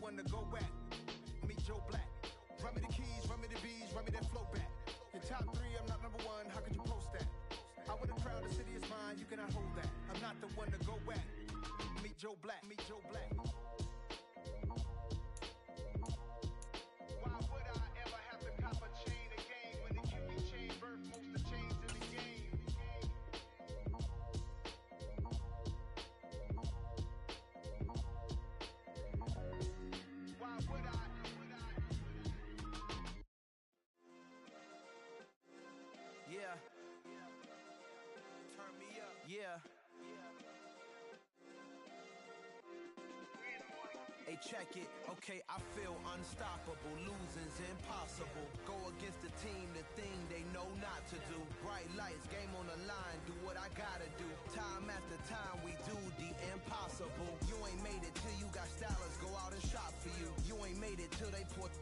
one to go back. Meet Joe Black. Run me the keys, run me the bees, run me that flow back. Your top three, I'm not number one, how could you post that? I would have crowned the city is mine, you cannot hold that. I'm not the one to go back. Meet Joe Black, meet Joe Black. Why would I ever have to cop a chain again when the QB chain birth most of the chains in the game? Why would I? Yeah. Turn me up. Yeah. Hey, check it. Okay, I feel unstoppable. Losing's impossible. Go against the team, the thing they know not to do. Bright lights, game on the line, do what I gotta do. Time after time, we do the impossible. You ain't made it till you got stylists go out and shop for you. You ain't made it till they put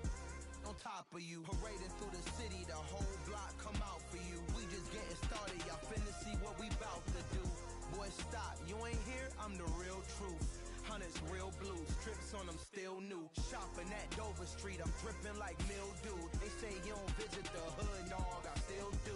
on top of you. Parading through the city, the whole block come out for you. We just getting started, y'all finna see what we bout to do. Boy, stop, you ain't here, I'm the real truth. Hundreds real blue, strips on them still new. Shopping at Dover Street, I'm dripping like mildew. They say you don't visit the hood, dog, I still do.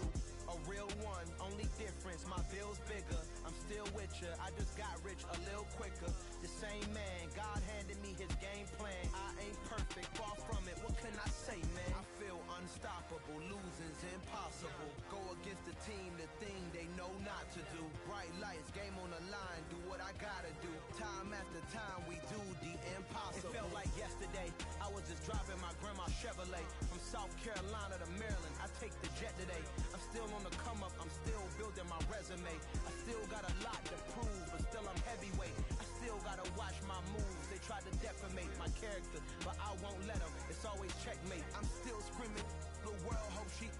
A real one, only difference, my bill's bigger. I'm still with ya, I just got rich a little quicker. The same man, God handed me his game plan. I ain't perfect, far from it, what can I say, man? I feel unstoppable, losing's impossible. Go against the team, the thing they know not to do. Bright lights, game on the line, do what I gotta do. Time after time, we do the impossible. It felt like yesterday, I was just driving my grandma's Chevrolet. From South Carolina to Maryland, I take the jet today. I'm still on the come up, I'm still building my resume. I still got a lot to prove, but still I'm heavyweight. I still gotta watch my moves. They tried to defamate my character, but I won't let them. It's always checkmate. I'm still screaming, the world hope she.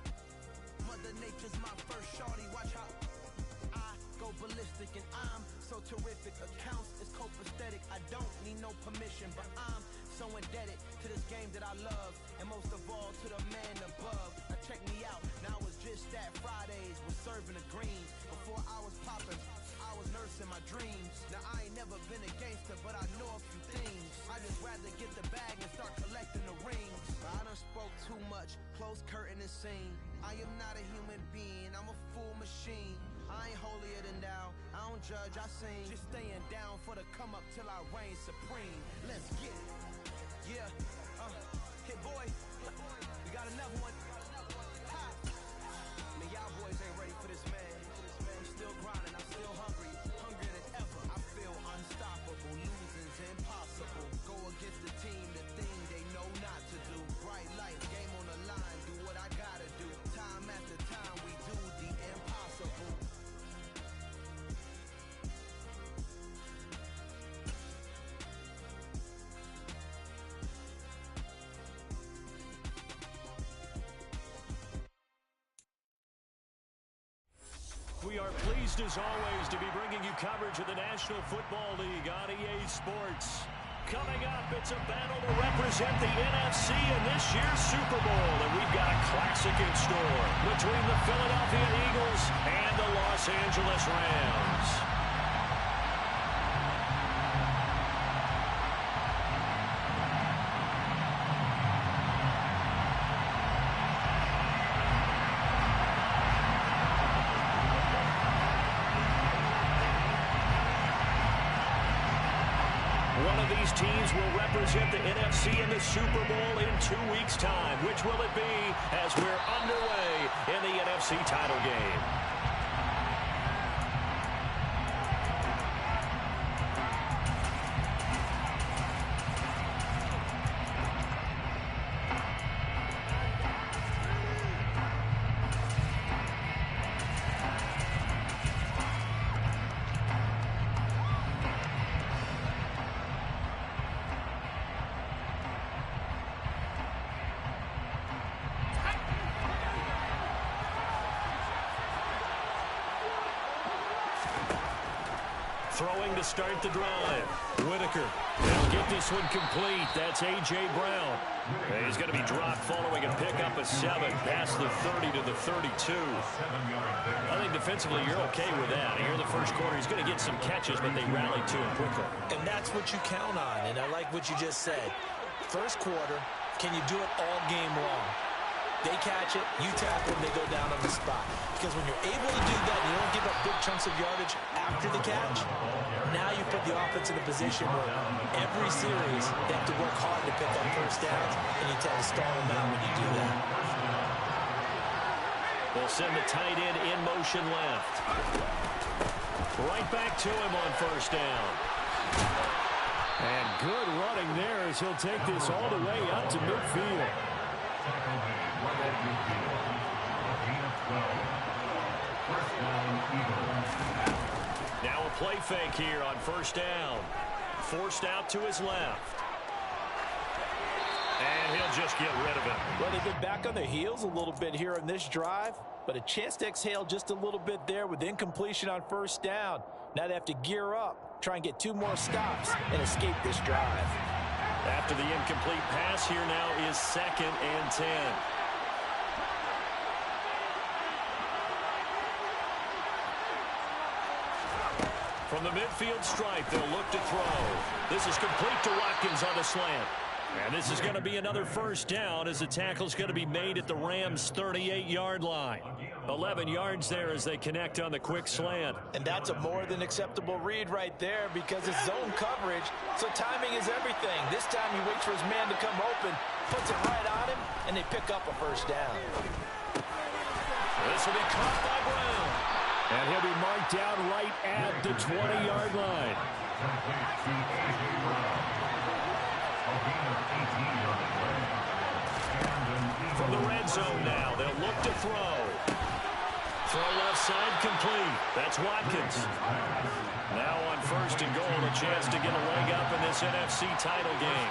Mother Nature's my first shorty. Watch how I go ballistic, and I'm so terrific. Accounts is copacetic. I don't need no permission, but I'm so indebted to this game that I love, and most of all to the man above. Now check me out. Now it was just that Fridays was serving the greens. Before I was popping, I was nursing my dreams. Now I ain't never been a gangster, but I know a few things. I just rather get the bag and start collecting the rings. I done spoke too much, close curtain and scene. I am not a human being, I'm a full machine. I ain't holier than thou, I don't judge, I sing. Just staying down for the come up till I reign supreme. Let's get it. Yeah, hit boy, we got another one. Ha. Man, y'all boys ain't ready for this, man. I'm still grinding, I'm still hungry, hungrier than ever. I feel unstoppable, losing's impossible. Go against the team, the thing they know not to do. Bright lights, game on the line, do what I gotta do. Time after time, we do the impossible. We are pleased, as always, to be bringing you coverage of the National Football League on EA Sports. Coming up, it's a battle to represent the NFC in this year's Super Bowl, and we've got a classic in store between the Philadelphia Eagles and the Los Angeles Rams. These teams will represent the NFC in the Super Bowl in 2 weeks' time. Which will it be as we're underway in the NFC title game? Throwing to start the drive. Whitaker. They'll get this one complete. That's A.J. Brown. He's going to be dropped following a pickup of 7 past the 30 to the 32. I think defensively you're okay with that. Here in the first quarter, he's going to get some catches, but they rallied to him quickly. And that's what you count on, and I like what you just said. First quarter, can you do it all game long? They catch it, you tackle, and they go down on the spot. Because when you're able to do that, you don't give up big chunks of yardage after the catch. Now you put the offense in a position where every series they have to work hard to pick up first downs, and you tend to stall them out when you do that. They'll send the tight end in motion left. Right back to him on first down. And good running there as he'll take this all the way up to midfield. Now a play fake here on first down. Forced out to his left. And he'll just get rid of it. Well, they've been back on their heels a little bit here in this drive, but a chance to exhale just a little bit there with incompletion on first down. Now they have to gear up, try and get 2 more stops, and escape this drive. After the incomplete pass, here now is 2nd and 10. From the midfield stripe, they'll look to throw. This is complete to Watkins on the slant. And this is going to be another first down as the tackle's going to be made at the Rams' 38-yard line. 11 yards there as they connect on the quick slant. And that's a more than acceptable read right there because it's zone coverage, so timing is everything. This time he waits for his man to come open, puts it right on him, and they pick up a first down. This will be caught by Brown. And he'll be marked down right at the 20-yard line. From the red zone now, they'll look to throw. Throw left side complete. That's Watkins. Now on first and goal, a chance to get a leg up in this NFC title game.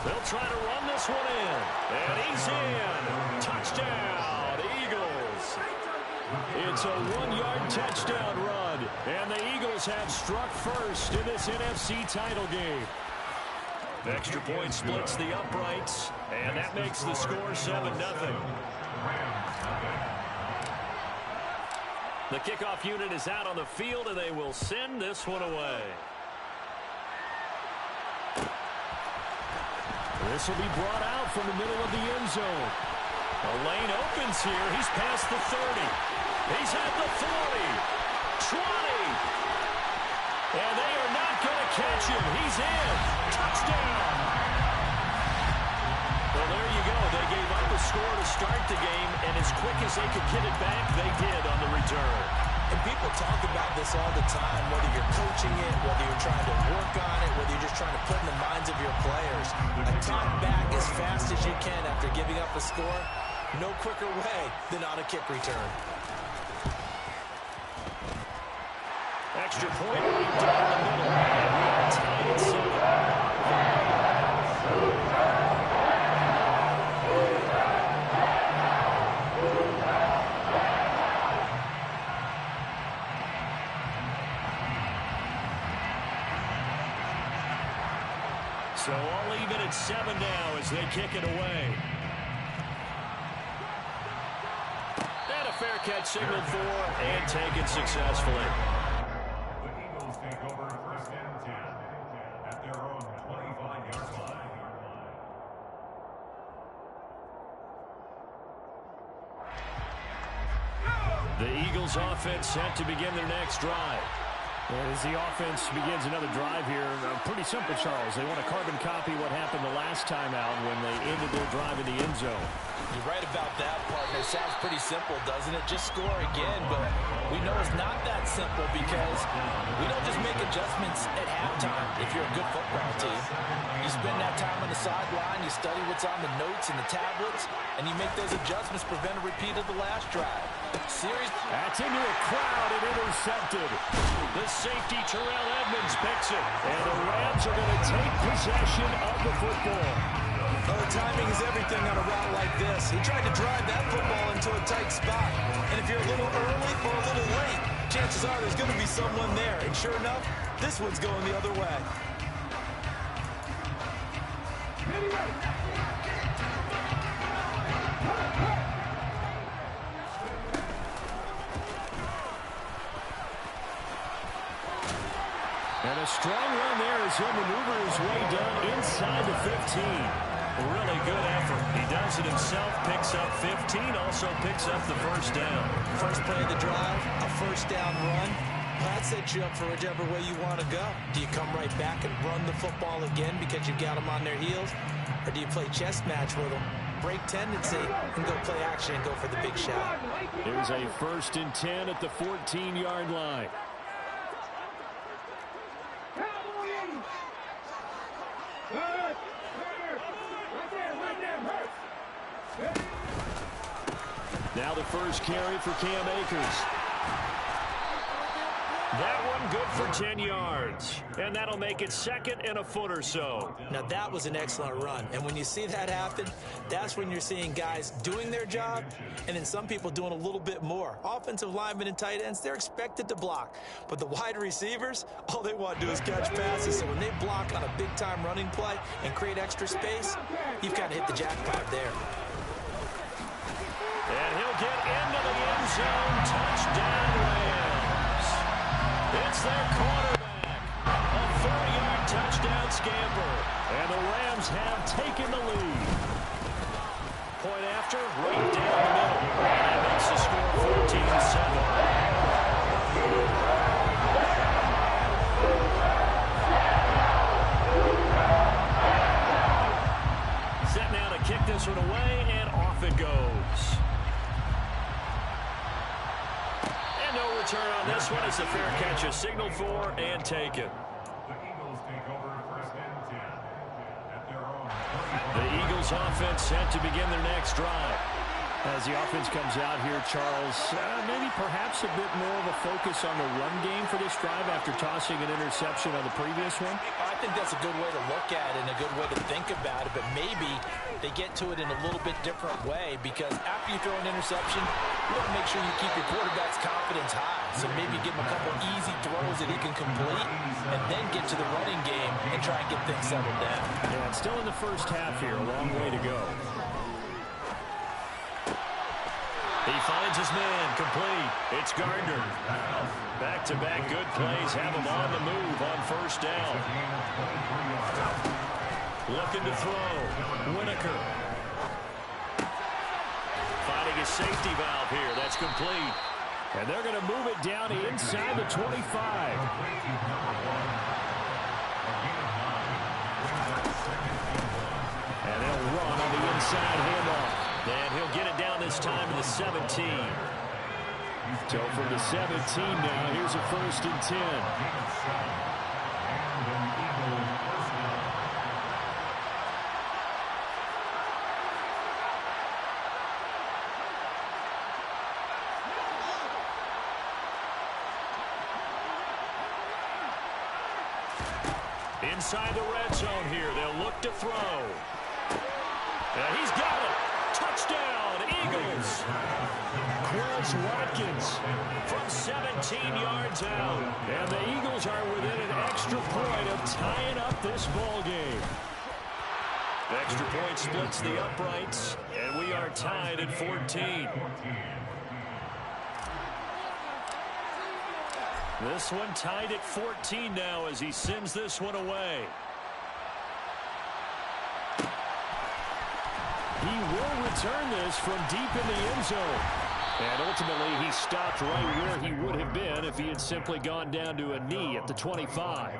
They'll try to run this one in. And he's in. Touchdown, Eagles. It's a 1-yard touchdown run. And the Eagles have struck first in this NFC title game. Extra point splits the uprights, and that makes the score 7-0. The kickoff unit is out on the field, and they will send this one away. This will be brought out from the middle of the end zone. The lane opens here. He's past the 30. He's at the 40. 20. And they are not going to catch him. He's in. Touchdown. Well, there you go. They gave up a score to start the game, and as quick as they could get it back, they did on the return. And people talk about this all the time, whether you're coaching it, whether you're trying to work on it, whether you're just trying to put in the minds of your players. Attack back as fast as you can after giving up a score. No quicker way than on a kick return. Extra point right down the middle. And we are tied at 7. So all even at 7 now as they kick it away. And a fair catch signaled for and taken successfully. The Eagles offense set to begin their next drive. As the offense begins another drive here, pretty simple, Charles. They want to carbon copy what happened the last time out when they ended their drive in the end zone. You're right about that, partner. Sounds pretty simple, doesn't it? Just score again, but we know it's not that simple because we don't just make adjustments at halftime if you're a good football team. You spend that time on the sideline, you study what's on the notes and the tablets, and you make those adjustments to prevent a repeat of the last drive. That's into a crowd and intercepted. The safety, Terrell Edmonds, picks it. And the Rams are going to take possession of the football. Oh, timing is everything on a route like this. He tried to drive that football into a tight spot. And if you're a little early or a little late, chances are there's going to be someone there. And sure enough, this one's going the other way. And a strong run there as he'll maneuver his way down inside the 15. Really good effort. He does it himself, picks up 15, also picks up the first down. First play of the drive, a first down run. That sets you up for whichever way you want to go. Do you come right back and run the football again because you've got them on their heels? Or do you play chess match with them, break tendency, and go play action and go for the big shot? Here's a 1st and 10 at the 14-yard line. Now the first carry for Cam Akers. That one good for 10 yards. And that'll make it 2nd and a foot or so. Now that was an excellent run. And when you see that happen, that's when you're seeing guys doing their job and then some people doing a little bit more. Offensive linemen and tight ends, they're expected to block. But the wide receivers, all they want to do is catch passes. So when they block on a big-time running play and create extra space, you've kind of hit the jackpot there. And he'll get into the end zone. Touchdown, Rams. It's their quarterback. A 40-yard touchdown scamper. And the Rams have taken the lead. Point after, right down the middle. And that makes the score 14-7. Set now to kick this one away, and off it goes. No return on this one as the fair catch is signaled for and taken. The Eagles offense set to begin their next drive. As the offense comes out here, Charles, maybe perhaps a bit more of a focus on the run game for this drive after tossing an interception on the previous one? I think that's a good way to look at it and a good way to think about it, but maybe they get to it in a little bit different way because after you throw an interception, you want to make sure you keep your quarterback's confidence high. So maybe give him a couple easy throws that he can complete and then get to the running game and try and get things settled down. Yeah, it's still in the first half here, a long way to go. He finds his man, complete. It's Gardner. Back-to-back good plays have him on the move on first down. Looking to throw. Whitaker. Finding his safety valve here. That's complete. And they're going to move it down inside the 25. And they'll run on the inside handoff. And he'll get it down this time to the 17. So from the 17 now, here's a 1st and 10. Inside the red zone here, they'll look to throw. And he's got it. Touchdown, Eagles. Quez Watkins from 17 yards out. And the Eagles are within an extra point of tying up this ball game. The extra point splits the uprights, and we are tied at 14. This one tied at 14 now as he sends this one away. He will return this from deep in the end zone. And ultimately, he stopped right where he would have been if he had simply gone down to a knee at the 25.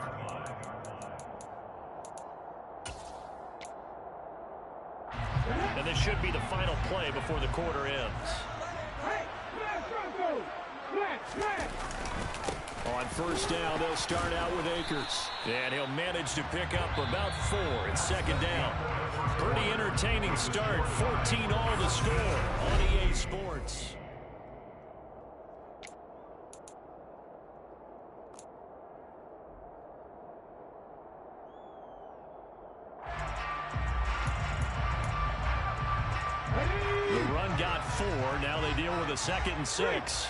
And this should be the final play before the quarter ends. On first down, they'll start out with Akers. And he'll manage to pick up about 4 at second down. Pretty entertaining start. 14-all the score on EA Sports. The run got 4. Now they deal with a 2nd and 6.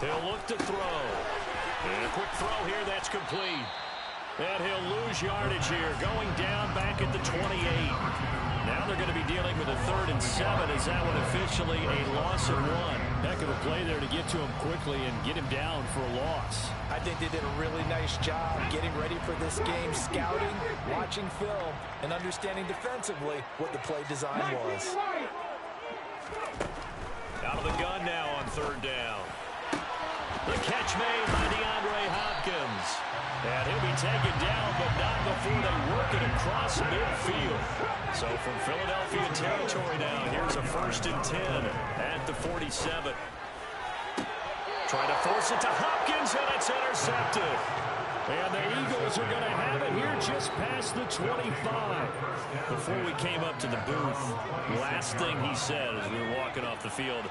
He'll look to throw. And a quick throw here, that's complete. And he'll lose yardage here, going down back at the 28. Now they're going to be dealing with a 3rd and 7. Is that one officially a loss of 1? Heck of a play there to get to him quickly and get him down for a loss. I think they did a really nice job getting ready for this game, scouting, watching film, and understanding defensively what the play design was. Out of the gun now on third down. The catch made by DeAndre Hopkins. And he'll be taken down, but not before they work it across midfield. So from Philadelphia territory now, here's a 1st and 10 at the 47. Trying to force it to Hopkins, and it's intercepted. And the Eagles are going to have it here just past the 25. Before we came up to the booth, last thing he said as we were walking off the field,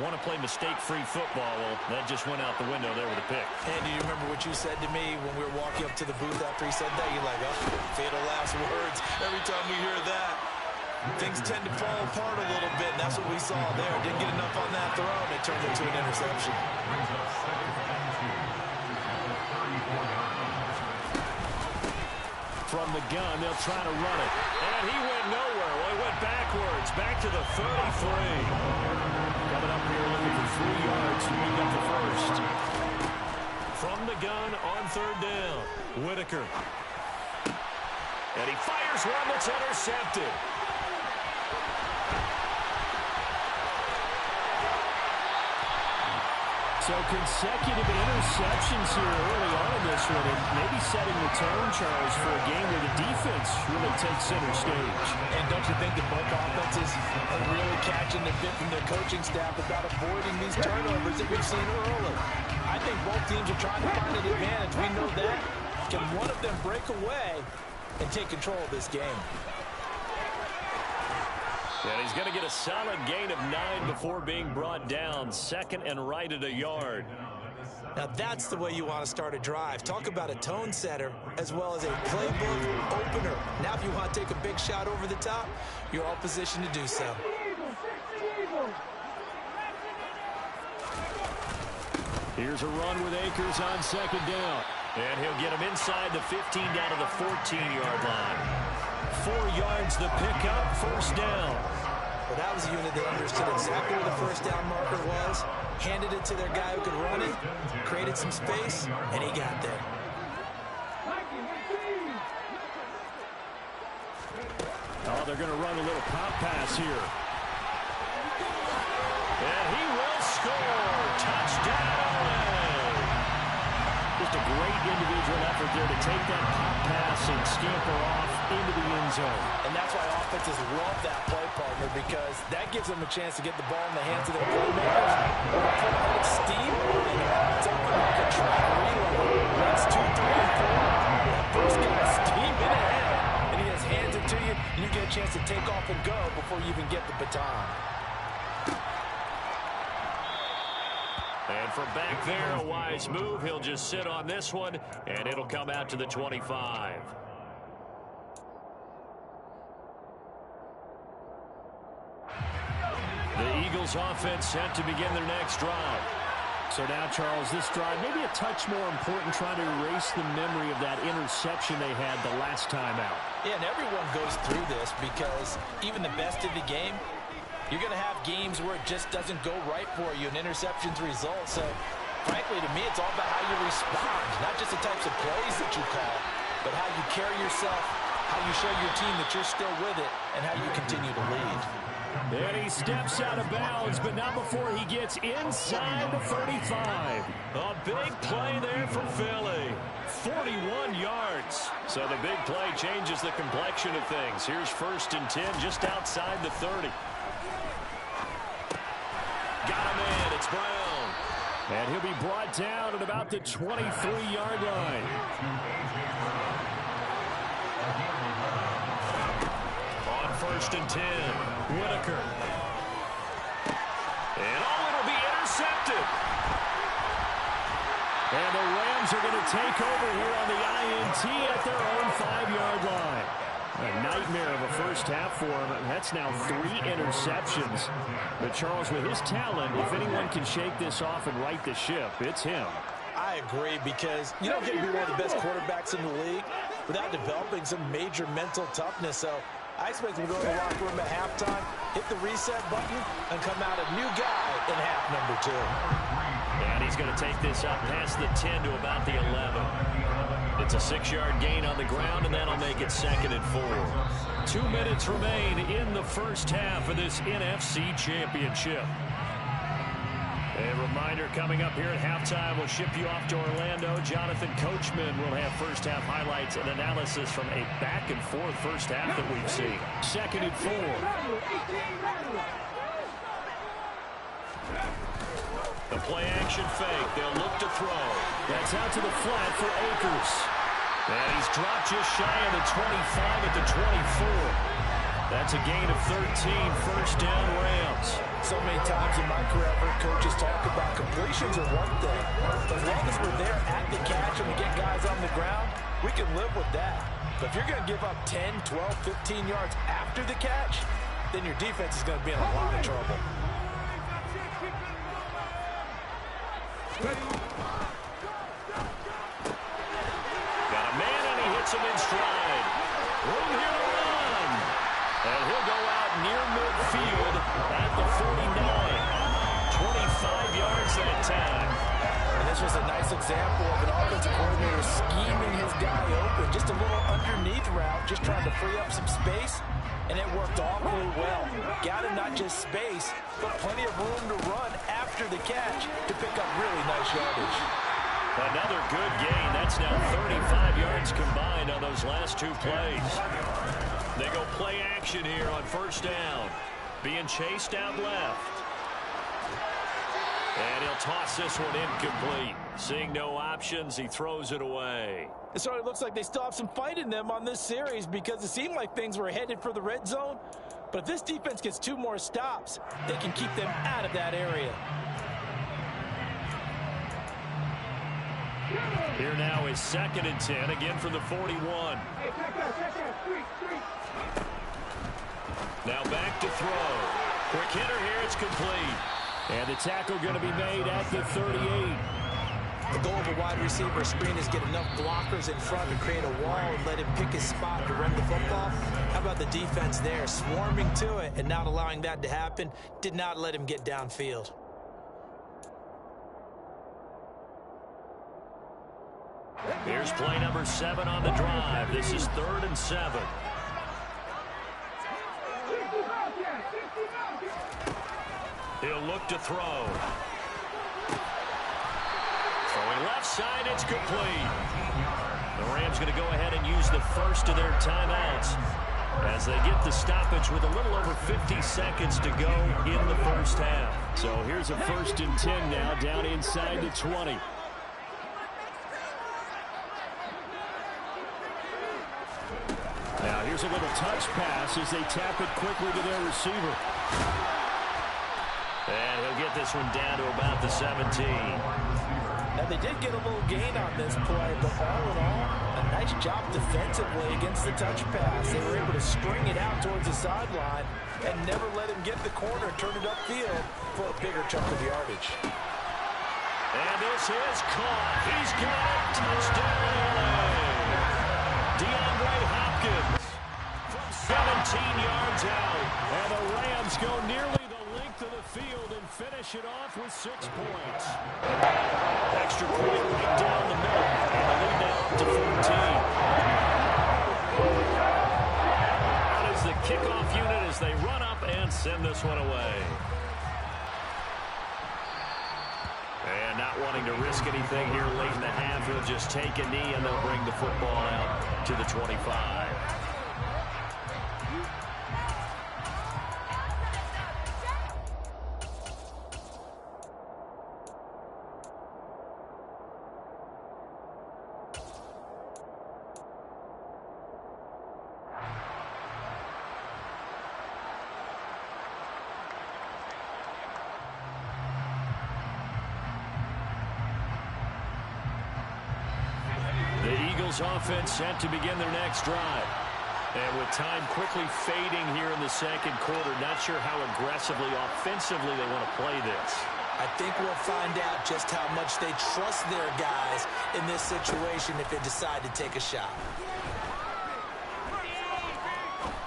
want to play mistake-free football. Well, that just went out the window there with a pick. And do you remember what you said to me when we were walking up to the booth after he said that? You're like, oh, fatal last words. Every time we hear that, things tend to fall apart a little bit, and that's what we saw there. Didn't get enough on that throw, and it turned into an interception. From the gun, they'll try to run it. And he went nowhere. Well, he went backwards, back to the 33. Coming up here looking for 3 yards to pick up the first. From the gun on third down, Whitaker. And he fires one that's intercepted. So consecutive interceptions here early on in this one, and maybe setting the tone, Charles, for a game where the defense really takes center stage. And don't you think that both offenses are really catching the bit from their coaching staff about avoiding these turnovers that we've seen early? I think both teams are trying to find an advantage. We know that. Can one of them break away and take control of this game? And he's going to get a solid gain of 9 before being brought down. 2nd and right at a yard. Now that's the way you want to start a drive. Talk about a tone setter as well as a playbook opener. Now if you want to take a big shot over the top, you're all positioned to do so. Here's a run with Akers on 2nd down. And he'll get him inside the 15 down to the 14-yard line. 4 yards the pickup, 1st down. Well, that was a unit that understood exactly where the 1st down marker was, handed it to their guy who could run it, created some space, and he got there. Oh, they're going to run a little pop pass here. And he will score. Touchdown. Just a great individual effort there to take that pop pass and scamper off into the end zone. And that's why offenses love that play, partner, because that gives them a chance to get the ball in the hands of their playmakers. Put a bit of steam, and it's up like a track relay. Runs 2, 3, and 4. First guy steaming ahead, and he just hands it to you, and you get a chance to take off and go before you even get the baton. And from back there, a wise move. He'll just sit on this one, and it'll come out to the 25. The Eagles offense set to begin their next drive. So now, Charles, this drive maybe a touch more important, trying to erase the memory of that interception they had the last time out. Yeah, and everyone goes through this because even the best of the game, you're going to have games where it just doesn't go right for you, and interceptions result. So, frankly, to me, it's all about how you respond, not just the types of plays that you call, but how you carry yourself, how you show your team that you're still with it, and how you continue to lead. And he steps out of bounds, but not before he gets inside the 35. A big play there for Philly. 41 yards. So the big play changes the complexion of things. Here's 1st and 10 just outside the 30. Got him in. It's Brown. And he'll be brought down at about the 23-yard line. On 1st and 10, Whitaker. And it'll be intercepted. And the Rams are going to take over here on the INT at their own 5-yard line. A nightmare of a first half for him. That's now 3 interceptions. But Charles, with his talent, if anyone can shake this off and right the ship, it's him. I agree, because you don't get to be one of the best quarterbacks in the league without developing some major mental toughness. So I expect him to go in the locker room at halftime, hit the reset button, and come out a new guy in half number 2. And he's going to take this up past the 10 to about the 11. It's a 6-yard gain on the ground, and that'll make it 2nd and 4. 2 minutes remain in the first half of this NFC Championship. A reminder coming up here at halftime, we'll ship you off to Orlando. Jonathan Coachman will have first half highlights and analysis from a back-and-forth first half that we've seen. 2nd and 4. The play action fake. They'll look to throw. That's out to the flat for Akers. And he's dropped just shy of the 25 at the 24. That's a gain of 13, first down Rams. So many times in my career, I've heard coaches talk about completions are one thing. As long as we're there at the catch and we get guys on the ground, we can live with that. But if you're going to give up 10, 12, 15 yards after the catch, then your defense is going to be in a lot of trouble. Got a man, and he hits him in stride. Room here to run. And he'll go out near midfield at the 49. 25 yards that time. And this was a nice example of an offensive coordinator scheming his guy open. Just a little underneath route, just trying to free up some space. And it worked awfully well. Got him not just space, but plenty of room to run after the catch to pick up really nice yardage. Another good gain. That's now 35 yards combined on those last 2 plays. They go play action here on first down. Being chased out left. And he'll toss this one incomplete. Seeing no options, he throws it away. It certainly looks like they still have some fight in them on this series because it seemed like things were headed for the red zone. But if this defense gets 2 more stops, they can keep them out of that area. Here now is 2nd and 10, again from the 41. Now back to throw. Quick hitter here, it's complete. And the tackle going to be made at the 38. The goal of a wide receiver screen is get enough blockers in front to create a wall and let him pick his spot to run the football. How about the defense there, swarming to it and not allowing that to happen? Did not let him get downfield. Here's play number 7 on the drive. This is 3rd and 7. He'll look to throw. Throwing left side, it's complete. The Rams going to go ahead and use the first of their timeouts as they get the stoppage with a little over 50 seconds to go in the first half. So here's a 1st and 10 now, down inside the 20. Now here's a little touch pass as they tap it quickly to their receiver. And he'll get this one down to about the 17. Now, they did get a little gain on this play, but all in all, a nice job defensively against the touch pass. They were able to string it out towards the sideline and never let him get the corner and turn it upfield for a bigger chunk of yardage. And this is caught. He's got it. Touchdown. DeAndre Hopkins from 17 yards out. And the Rams go nearly the length of the field and finish it off with 6 points. Extra point right down the middle. And the lead now up to 14. That is the kickoff unit as they run up and send this one away. And not wanting to risk anything here late in the half, he'll just take a knee and they'll bring the football out to the 25. Offense set to begin their next drive. And with time quickly fading here in the second quarter, not sure how aggressively, offensively they want to play this. I think we'll find out just how much they trust their guys in this situation if they decide to take a shot.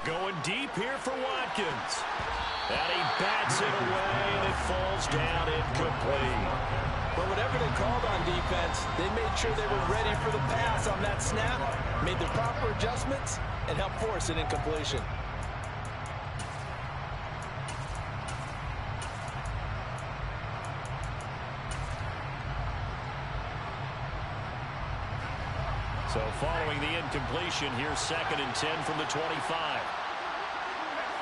Going deep here for Watkins. And he bats it away, and it falls down incomplete. But whatever they called on defense, they made sure they were ready for the pass on that snap, made the proper adjustments, and helped force an incompletion. So following the incompletion, here's 2nd and 10 from the 25.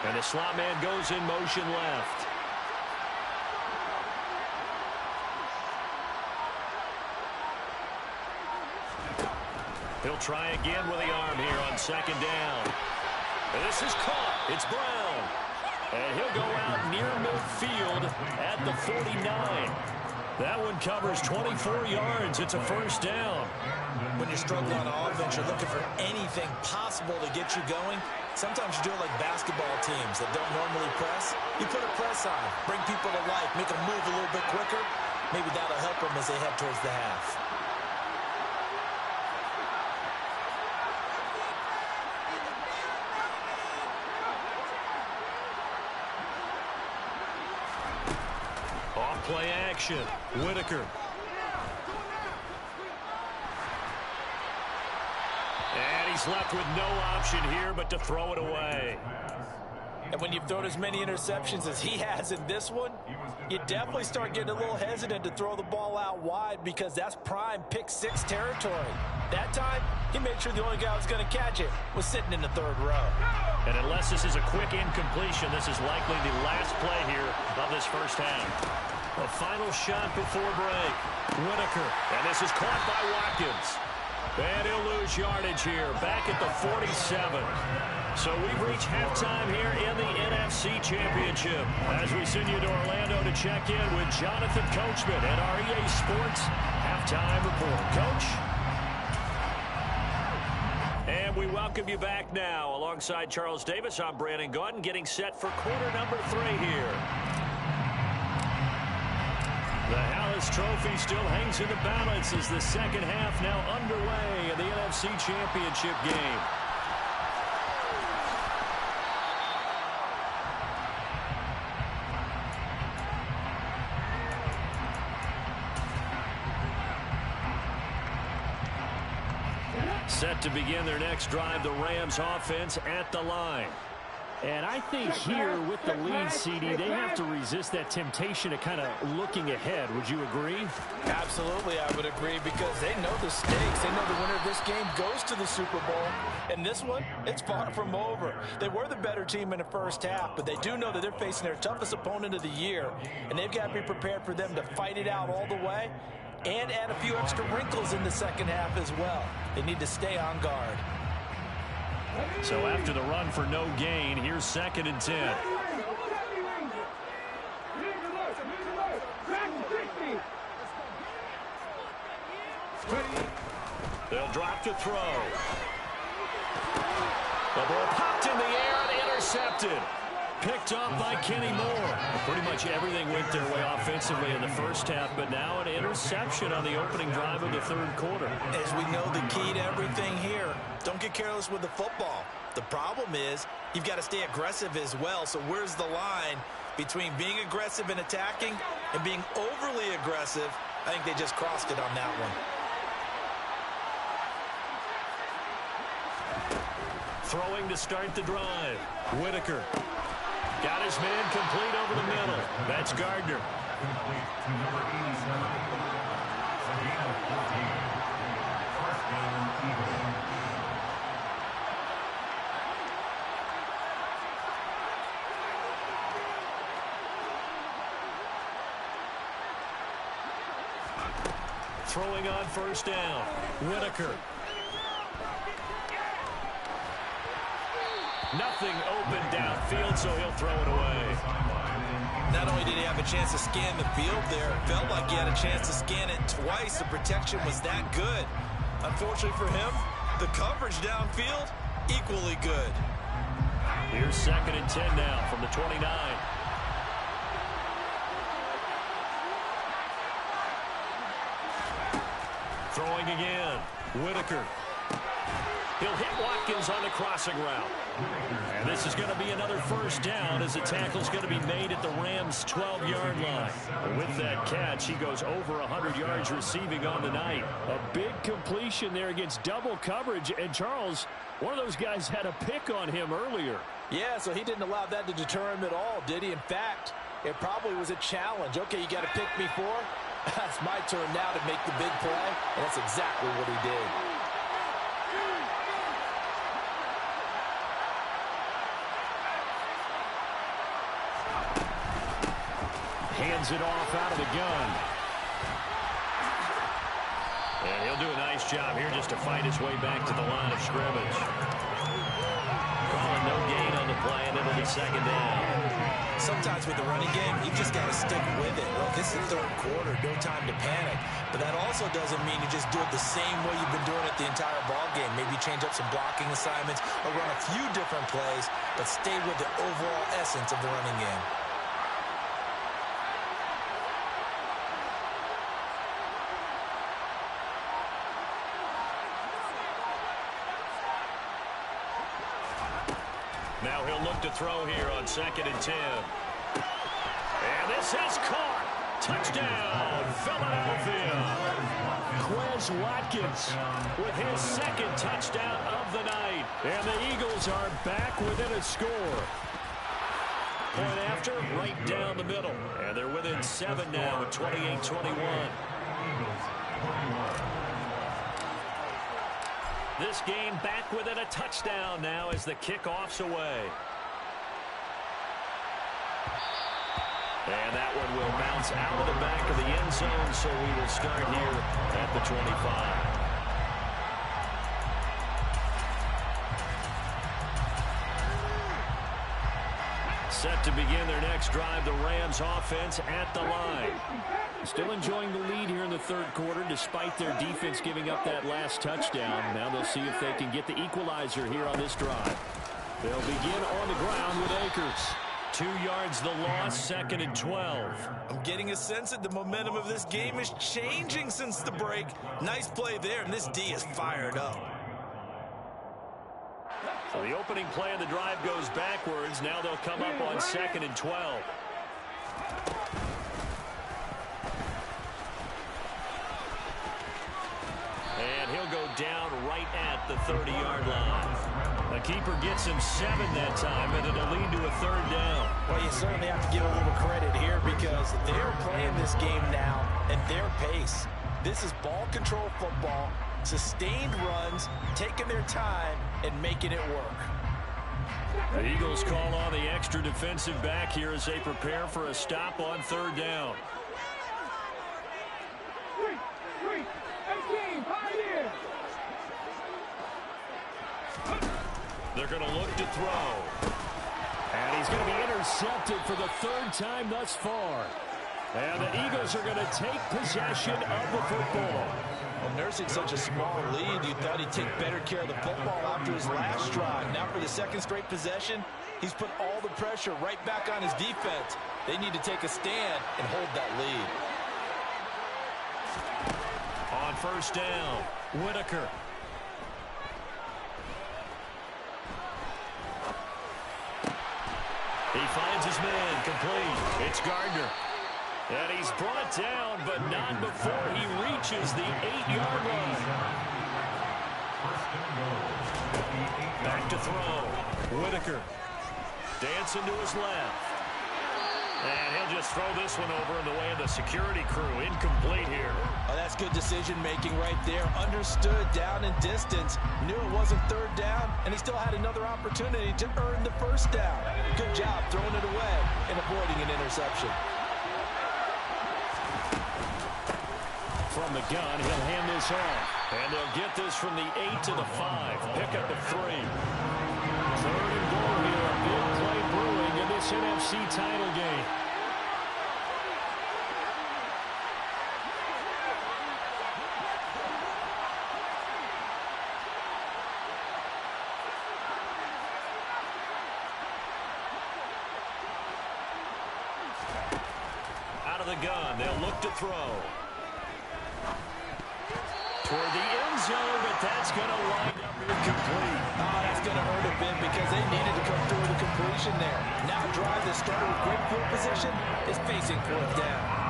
And the slot man goes in motion left. He'll try again with the arm here on 2nd down. And this is caught. It's Brown. And he'll go out near midfield at the 49. That one covers 24 yards. It's a 1st down. When you're struggling on offense, you're looking for anything possible to get you going. Sometimes you do it like basketball teams that don't normally press. You put a press on, bring people to life, make them move a little bit quicker. Maybe that'll help them as they head towards the half. Play action. Whitaker. And he's left with no option here but to throw it away. And when you've thrown as many interceptions as he has in this one, you definitely start getting a little hesitant to throw the ball out wide because that's prime pick 6 territory. That time, he made sure the only guy who was going to catch it was sitting in the 3rd row. And unless this is a quick incompletion, this is likely the last play here of this 1st half. A final shot before break. Whitaker. And this is caught by Watkins. And he'll lose yardage here. Back at the 47. So we've reached halftime here in the NFC Championship. As we send you to Orlando to check in with Jonathan Coachman at our EA Sports Halftime Report. Coach? And we welcome you back now. Alongside Charles Davis, I'm Brandon Gaudin, getting set for quarter number 3 here. The Hallis Trophy still hangs in the balance as the 2nd half now underway in the NFC Championship game. Set to begin their next drive, the Rams offense at the line. And I think here with the lead, CD, they have to resist that temptation of kind of looking ahead. Would you agree? Absolutely, I would agree, because they know the stakes. They know the winner of this game goes to the Super Bowl. And this one, it's far from over. They were the better team in the 1st half, but they do know that they're facing their toughest opponent of the year. And they've got to be prepared for them to fight it out all the way and add a few extra wrinkles in the 2nd half as well. They need to stay on guard. So after the run for no gain, here's 2nd and 10. They'll drop to throw. The ball popped in the air and intercepted. Picked up by Kenny Moore. Pretty much everything went their way offensively in the 1st half, but now an interception on the opening drive of the 3rd quarter. As we know, the key to everything here, don't get careless with the football. The problem is you've got to stay aggressive as well. So where's the line between being aggressive and attacking and being overly aggressive? I think they just crossed it on that one. Throwing to start the drive. Whitaker. Got his man complete over the middle. That's Gardner. Throwing on 1st down. Whitaker. Nothing open downfield, so he'll throw it away. Not only did he have a chance to scan the field there, it felt like he had a chance to scan it twice. The protection was that good. Unfortunately for him, the coverage downfield, equally good. Here's 2nd and 10 now from the 29. Throwing again. Whitaker. He'll hit Watkins on the crossing route. And this is going to be another first down as the tackle's going to be made at the Rams' 12-yard line. With that catch, he goes over 100 yards receiving on the night. A big completion there against double coverage. And Charles, one of those guys had a pick on him earlier. Yeah, so he didn't allow that to deter him at all, did he? In fact, it probably was a challenge. Okay, you got to pick me for? That's my turn now to make the big play, and that's exactly what he did. Hands it off out of the gun. And he'll do a nice job here just to fight his way back to the line of scrimmage. Calling no gain on the play, and it'll be second down. Sometimes with the running game, you just got to stick with it. Look, this is third quarter, no time to panic. But that also doesn't mean you just do it the same way you've been doing it the entire ball game. Maybe change up some blocking assignments or run a few different plays, but stay with the overall essence of the running game. Now he'll look to throw here on 2nd and 10. And this is caught. Touchdown, Philadelphia. Quez Watkins With his second touchdown of the night. and the Eagles are back within a score. Point after, right down the middle. And they're within 7 now at 28-21. This game back within a touchdown now as the kickoff's away. And that one will bounce out of the back of the end zone, so we will start here at the 25. Set to begin their next drive, the Rams offense at the line. Still enjoying the lead here in the third quarter despite their defense giving up that last touchdown. Now they'll see if they can get the equalizer here on this drive. They'll begin on the ground with Akers. 2 yards the loss, 2nd and 12. I'm getting a sense that the momentum of this game is changing since the break. Nice play there, and this D is fired up. So the opening play of the drive goes backwards. Now they'll come up on 2nd and 12. And he'll go down right at the 30-yard line. The keeper gets him 7 that time, and it'll lead to a third down. Well, you certainly have to give a little credit here because they're playing this game now at their pace. This is ball control football, sustained runs, taking their time, and making it work. The Eagles call on the extra defensive back here as they prepare for a stop on third down. They're going to look to throw. And he's going to be intercepted for the third time thus far. And the Eagles are going to take possession of the football. Well, nursing such a small lead, you thought he'd take better care of the football after his last drive. Now for the second straight possession, he's put all the pressure right back on his defense. They need to take a stand and hold that lead. On first down, Whitaker. He finds his man complete. It's Gardner. And he's brought down, but not before he reaches the 8-yard line. Back to throw. Whitaker. Dancing to his left. And he'll just throw this one over in the way of the security crew. Incomplete here. Oh, that's good decision-making right there. Understood down and distance. Knew it wasn't third down, and he still had another opportunity to earn the first down. Good job throwing it away and avoiding an interception. From the gun, he'll hand this off. And they'll get this from the 8 to the 5. Pickup of 3. Third and goal here. A big play brewing in this NFC title game. Out of the gun, they'll look to throw. toward the end zone, but that's going to wind up incomplete. Oh, that's going to hurt a bit because they needed to come through with a completion there. Now drive that started with great field position is facing fourth down.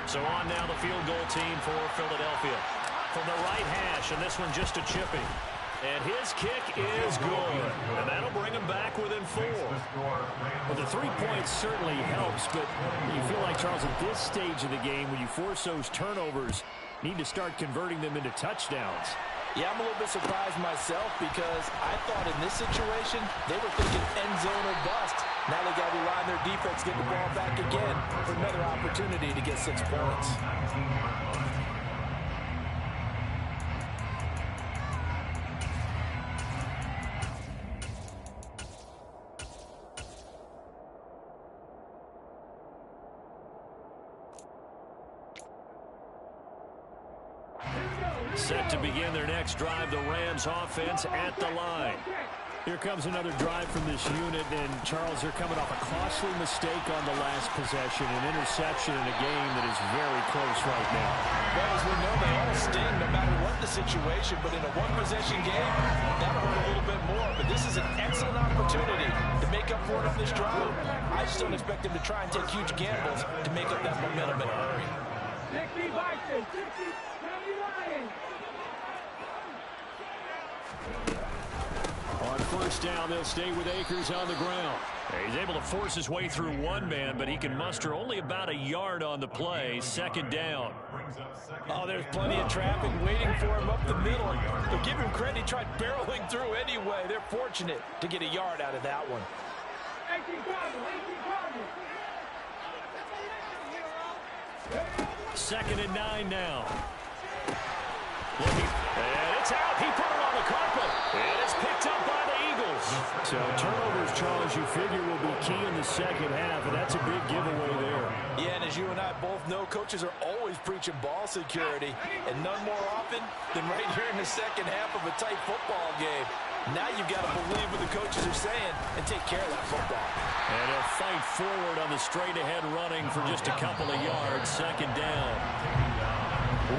So on now the field goal team for Philadelphia. From the right hash, and this one just a chipping. And his kick is good. And that'll bring him back within 4. Well, the 3 points certainly helps, but you feel like, Charles, at this stage of the game, when you force those turnovers, need to start converting them into touchdowns. Yeah, I'm a little bit surprised myself because I thought in this situation they were thinking end zone or bust. Now they got to rely on their defense, get the ball back again for another opportunity to get 6 points. Set to begin their next drive, the Rams offense at the line. Here comes another drive from this unit, and Charles, they're coming off a costly mistake on the last possession, an interception in a game that is very close right now. Well, as we know, they all sting no matter what the situation, but in a one-possession game, that'll hurt a little bit more. But this is an excellent opportunity to make up for it on this drive. I just don't expect them to try and take huge gambles to make up that momentum in a hurry. 60 Vikings, 60 Lions. On first down, they'll stay with Akers on the ground. He's able to force his way through one man, but he can muster only about a yard on the play. Second down. Oh, there's plenty of traffic waiting for him up the middle. But give him credit, he tried barreling through anyway. They're fortunate to get a yard out of that one. 18 Second and 9 now. And it's out. He put it on the carpet. And it's picked up by the Eagles. So turnovers, Charles, you figure will be key in the second half, and that's a big giveaway there. Yeah, and as you and I both know, coaches are always preaching ball security, and none more often than right here in the second half of a tight football game. Now you've got to believe what the coaches are saying and take care of that football. And he'll fight forward on the straight-ahead running for just a couple of yards. Second down.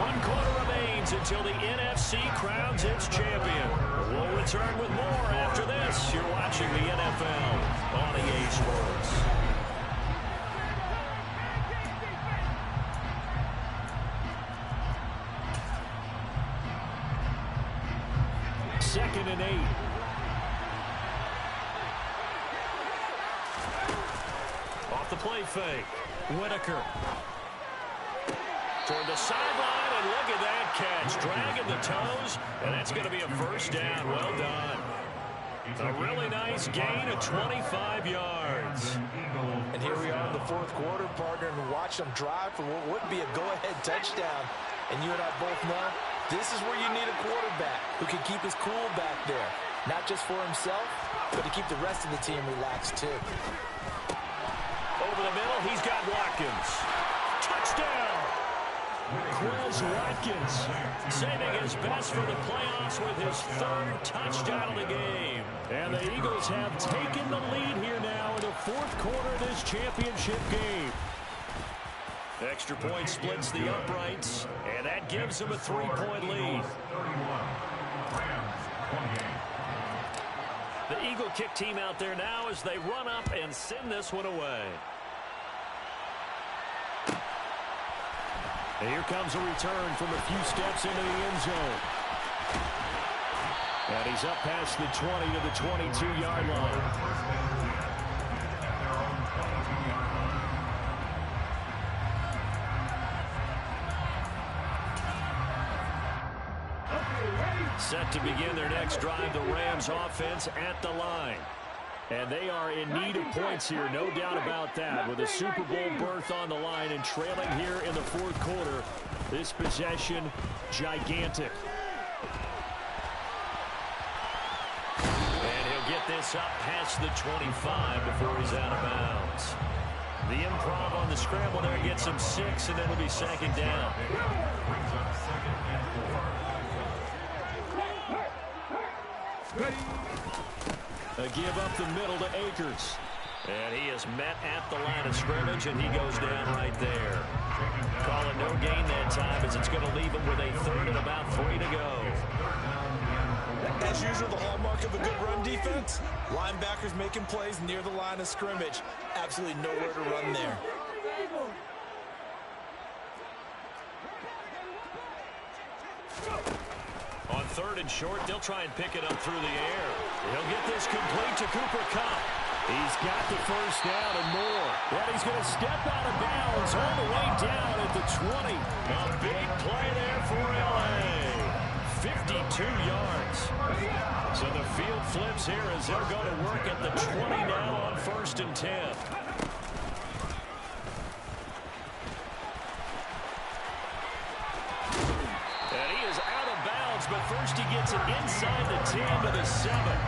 1 quarter remains until the NFC crowns its champion. We'll return with more after this. You're watching the NFL on EA Sports. Second and 8. Off the play fake. Whitaker. Toward the sideline, and look at that catch. Dragging the toes, and that's going to be a first down. Well done. A really nice gain of 25 yards. And here we are in the fourth quarter, partner, and watch them drive for what would be a go-ahead touchdown. And you and I both know this is where you need a quarterback who can keep his cool back there. Not just for himself, but to keep the rest of the team relaxed too. Over the middle, he's got Watkins. Touchdown! Quez Watkins saving his best for the playoffs with his 3rd touchdown of the game. And the Eagles have taken the lead here now in the fourth quarter of this championship game. Extra point splits the uprights, and that gives them a 3-point lead. The Eagle kick team out there now as they run up and send this one away. And here comes a return from a few steps into the end zone. And he's up past the 20 to the 22-yard line. Set to begin their next drive, the Rams offense at the line. And they are in need of points here, no doubt about that. With a Super Bowl berth on the line and trailing here in the fourth quarter, this possession, gigantic. this up past the 25 before he's out of bounds. The improv on the scramble there gets him 6, and it'll be second down. A give up the middle to Akers. And he is met at the line of scrimmage, and he goes down right there. Call it no gain that time, as it's going to leave him with a third and about 3 to go. As usual, the hallmark of a good run defense, linebackers making plays near the line of scrimmage. Absolutely nowhere to run there. On third and short, they'll try and pick it up through the air. He'll get this complete to Cooper Kupp. He's got the first down and more. And he's going to step out of bounds all the way down at the 20. A big play there for L.A. 52 yards. So the field flips here as they'll go to work at the 20 now on 1st and 10. And he is out of bounds, but first he gets it inside the 10 to the 7.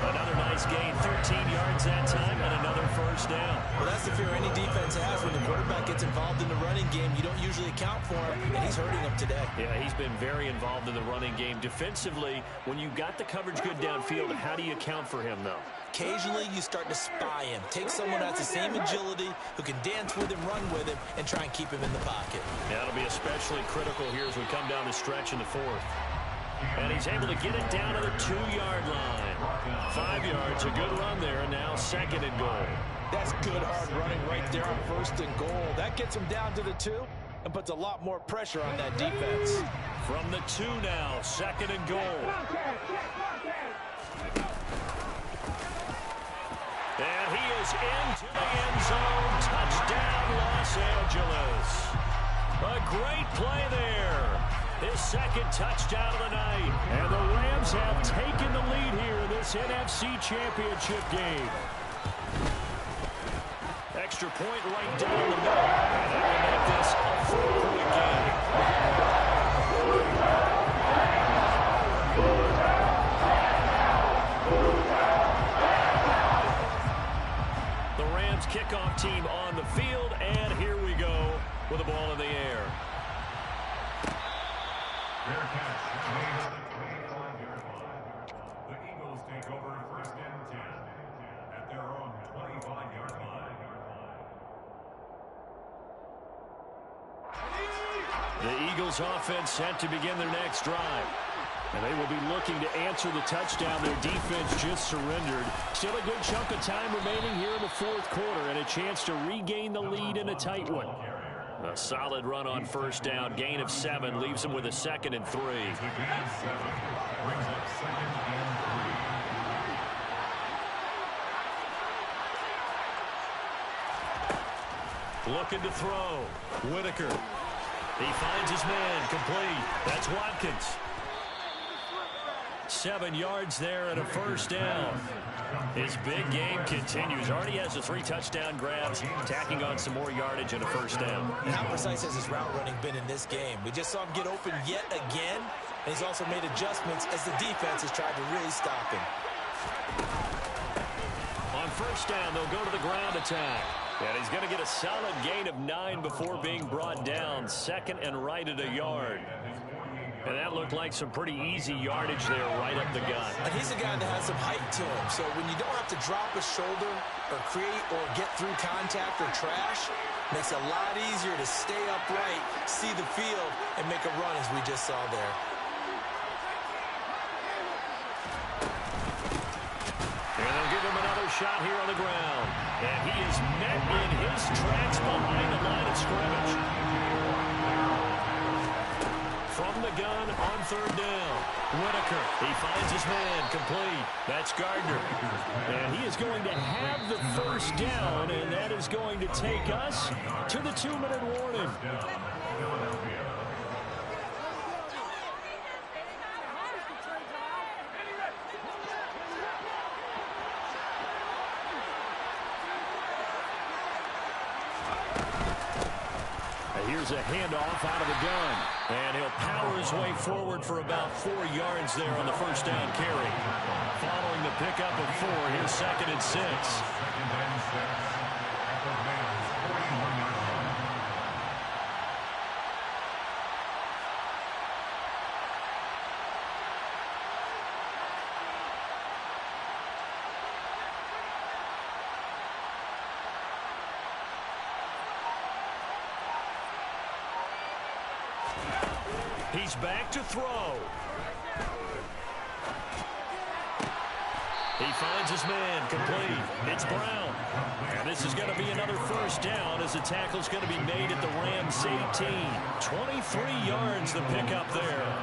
Another nice gain, 13 yards that time, and another first down. Well, that's the fear any defense has. When the quarterback gets involved in the running game, you don't usually account for him, and he's hurting them today. Yeah, he's been very involved in the running game. Defensively, when you got the coverage good downfield, how do you account for him, though? Occasionally, you start to spy him. Take someone that has the same agility, who can dance with him, run with him, and try and keep him in the pocket. Yeah, that'll be especially critical here as we come down the stretch in the 4th. And he's able to get it down to the 2-yard line. 5 yards, a good run there, and now 2nd and goal. That's good hard running right there on 1st and goal. That gets him down to the 2 and puts a lot more pressure on that defense. From the 2 now, 2nd and goal. And he is into the end zone. Touchdown, Los Angeles. A great play there. His 2nd touchdown of the night. And the Rams have taken the lead here in this NFC Championship game. Extra point right down the middle. And that will make this a 4-point game. The Rams kickoff team on the field, and here we go with the ball in the air. Fair catch made on the 25-yard line. The Eagles take over 1st and 10 at their own 25-yard line. The Eagles offense set to begin their next drive. And they will be looking to answer the touchdown their defense just surrendered. Still a good chunk of time remaining here in the 4th quarter, and a chance to regain the lead in a tight one. A solid run on 1st down. Gain of 7 leaves him with a 2nd and 3. Brings up 2nd and 3. Looking to throw. Whitaker. He finds his man. Complete. That's Watkins. 7 yards there and a 1st down. His big game continues. Already has the 3 touchdown grabs, tacking on some more yardage and a 1st down. And how precise has his route running been in this game? We just saw him get open yet again, and he's also made adjustments as the defense has tried to really stop him. On 1st down, they'll go to the ground attack. And he's going to get a solid gain of 9 before being brought down. 2nd and right at a yard. And that looked like some pretty easy yardage there right up the gut. And he's a guy that has some height to him, so when you don't have to drop a shoulder or create or get through contact or trash, makes it a lot easier to stay upright, see the field, and make a run as we just saw there. And they'll give him another shot here on the ground. And he is met in his tracks behind the line of scrimmage. From the gun on 3rd down. Whitaker, he finds his man, complete. That's Gardner. And he is going to have the 1st down, and that is going to take us to the 2-minute warning. Here's a handoff out of the gun. And he'll power his way forward for about 4 yards there on the first down carry. Following the pickup of 4, here's 2nd and 6. Second and 6 at the Rams' 41-yard line. He's back to throw. He finds his man, complete. It's Brown. And this is going to be another first down as the tackle's going to be made at the Rams 18. 23 yards the pickup there.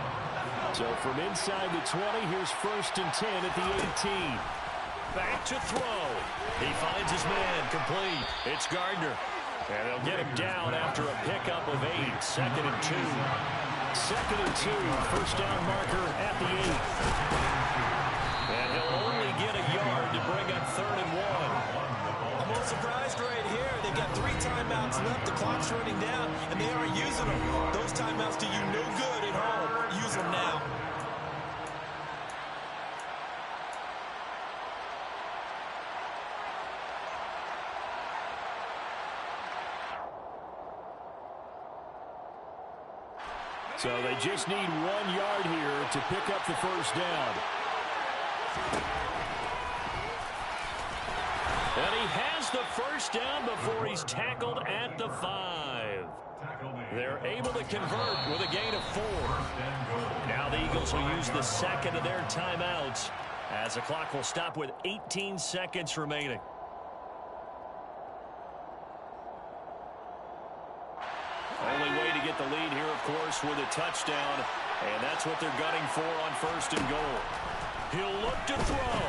So from inside the 20, here's 1st and 10 at the 18. Back to throw. He finds his man, complete. It's Gardner. And they'll get him down after a pickup of 8. 2nd and 2. 2nd and 2. First down marker at the 8. And he'll only get a yard to bring up 3rd and 1. I'm a little surprised right here. They've got 3 timeouts left. The clock's running down, and they aren't using them. Those timeouts do you no good at home. Use them now. So they just need 1 yard here to pick up the first down. And he has the first down before he's tackled at the 5. They're able to convert with a gain of 4. Now the Eagles will use the 2nd of their timeouts as the clock will stop with 18 seconds remaining. Only way to get the lead here, of course, with a touchdown. And that's what they're gunning for on 1st and goal. He'll look to throw.